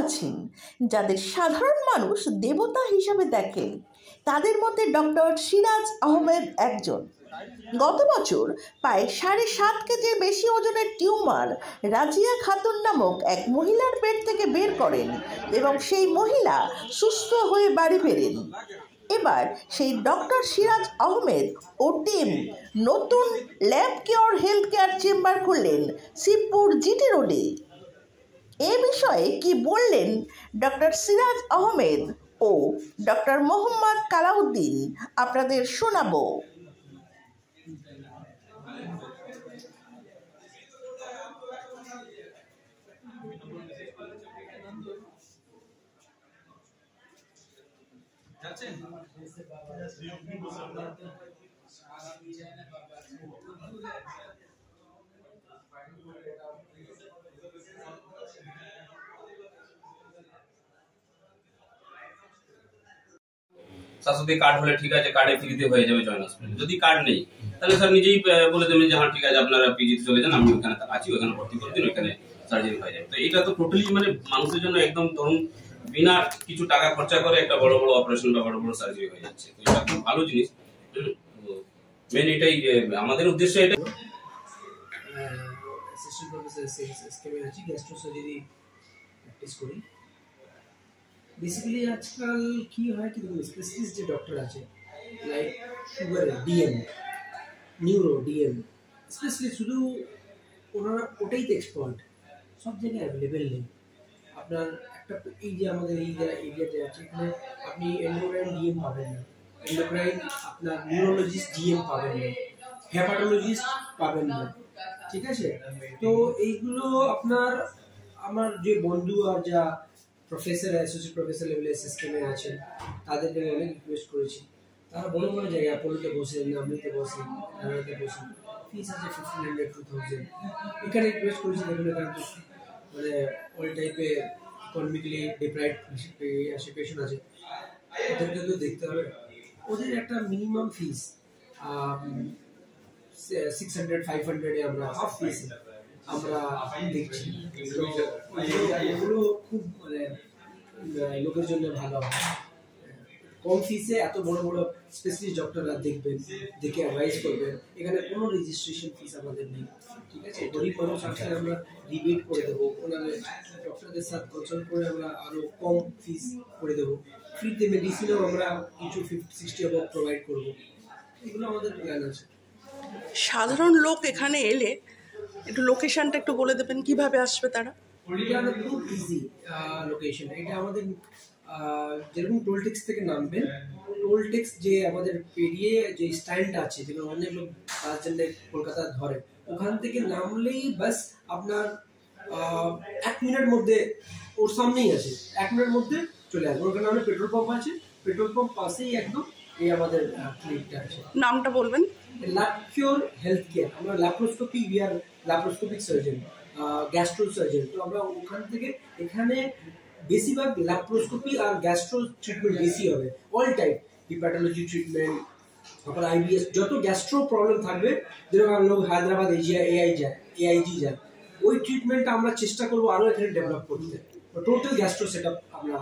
আছেন যাদের সাধারণ মানুষ দেবতা হিসাবে দেখেন। তাদের মধ্যে ডক্টর সিরাজ আহমেদ একজন। গত বছর প্রায় 7.5 কেজির বেশি ওজনের টিউমার রাজিয়া খাতুন নামক এক মহিলার পেট থেকে বের করেন এবং সেই মহিলা সুস্থ হয়ে বাড়ি ফেরেন। এবার সেই ডক্টর সিরাজ আহমেদ ও টিম নতুন lab cure health care chamber খুললেন শিবপুর জিটি রোডে। এ বিষয়ে কি বললেন ডক্টর সিরাজ আহমেদ ও ডক্টর মোহাম্মদ কালাউদ্দিন আপনাদের শোনাবো। স্বাস্থ্যসাথী কার্ড হলে ঠিক আছে, কার্ডে ফ্রিতে হয়ে যাবে জয়েন হসপিটাল। যদি কার্ড নেই তাহলে স্যার নিজেই বলে দেবেন যে হ্যাঁ ঠিক আছে আপনারা পিজিতে চলে যান, আমি ওখানে আছি, ওখানে ভর্তি করে দিন, ওখানে সার্জারি হয়ে যাবে। তো এটা তো টোটালি মানে মানুষের জন্য একদম ধরুন বিনা কিছু টাকা খরচা করে একটা বড় বড় অপারেশন বা বড় বড় সার্জারি হয়ে যাচ্ছে। তো এটা খুব ভালো জিনিস। মেন এটাই যে আমাদের উদ্দেশ্য এটা। অ্যাসিস্ট্যান্ট প্রফেসর এসকেমে আছি, গ্যাস্ট্রো সার্জারি প্র্যাকটিস করি। বেসিক্যালি আজকাল কি হয় কি দেখুন, স্পেশালিস্ট যে ডক্টর আছে like sugar DM, neuro DM specialist, শুধু ওনারা ওটাই তো এক্সপার্ট, সব জায়গায় অ্যাভেলেবেল নেই। আপনার একটা এই যে আমাদের এই এরিয়াতে আছে, এখানে আপনি এন্ডোক্রাইন ডিএম পাবেন না, এন্ডোক্রাইন আপনার নিউরোলজিস্ট ডিএম পাবেন না, হেপাটোলজিস্ট পাবেন না, ঠিক আছে। তো এইগুলো আপনার আমার যে বন্ধু আর যা প্রফেসর অ্যাসোসিয়েট প্রফেসর লেভেলের সিস্টেমে আছেন তাদেরকে অনেক রিকোয়েস্ট করেছি। তারা বড় বড় জায়গায় অ্যাপোলোতে বসেন, নামলিতে বসেন, ঢাকাতে বসেন, ফিস আছে 1500 2000। এখানে রিকোয়েস্ট করেছি দেখুন এখানে মানে অল টাইপের ইকোনমিক্যালি ডিপ্রাইভড পেশেন্ট আছে, ওদেরকে তো দেখতে হবে। ওদের একটা মিনিমাম ফিস 600-500 এ আমরা হাফ ফিস আমরা দেখছি। এগুলো খুব মানে লোকের জন্য ভালো হয়। কম ফিসে এত বড় বড় স্পেশালিস্ট ডক্টররা দেখবেন, দেখে অ্যাডভাইস করবেন। এখানে কোনো রেজিস্ট্রেশন ফিস আমাদের নেই, ঠিক আছে। গরিব মানুষ আসলে আমরা রিবেট করে দেবো, ওনাদের ডক্টরদের সাথে কনসাল্ট করে আমরা আরও কম ফিস করে দেবো। ফ্রিতে মেডিসিনও আমরা কিছু 50-60 অ্যাবভ প্রোভাইড করবো। এগুলো আমাদের প্ল্যান আছে। সাধারণ লোক এখানে এলে একটু লোকেশনটা একটু বলে দেবেন, কিভাবে আসবে তারা? এটা খুব ইজি লোকেশন। এটা আমাদের যেরকম টোল ট্যাক্স থেকে নামবেন, টোল ট্যাক্স যে আমাদের পেরিয়ে যে স্ট্যান্ড আছে, যেখানে অনেক লোক তার জন্য কলকাতা ধরে, ওখান থেকে নামলেই বাস আপনার 1 মিনিট মধ্যে ওর সামনেই আছে, 1 মিনিটের মধ্যে চলে আসবে। ওখানে আমাদের পেট্রোল পাম্প আছে, পেট্রোল পাম্প পাশেই একদম এই আমাদের ক্লিনিকটা আছে। নামটা বলবেন? Lab cure health care. আমরা laparoscopy, we are laparoscopic surgeon, gastro surgeon. তো আমরা ওখান থেকে এখানে বেশিরভাগ ল্যাপ্রোস্কোপি আর গ্যাস্ট্রো ট্রিটমেন্ট বেশি হবে, অল টাইপ হিপ্যাটোলজি ট্রিটমেন্ট, তারপর আইবিএস, যত গ্যাস্ট্রো প্রবলেম থাকবে, যেরকম লোক হায়দ্রাবাদ এআইজি যায়, ওই ট্রিটমেন্টটা আমরা চেষ্টা করবো আরও এখানে ডেভেলপ করতে। টোটাল গ্যাস্ট্রো সেট আপ আমরা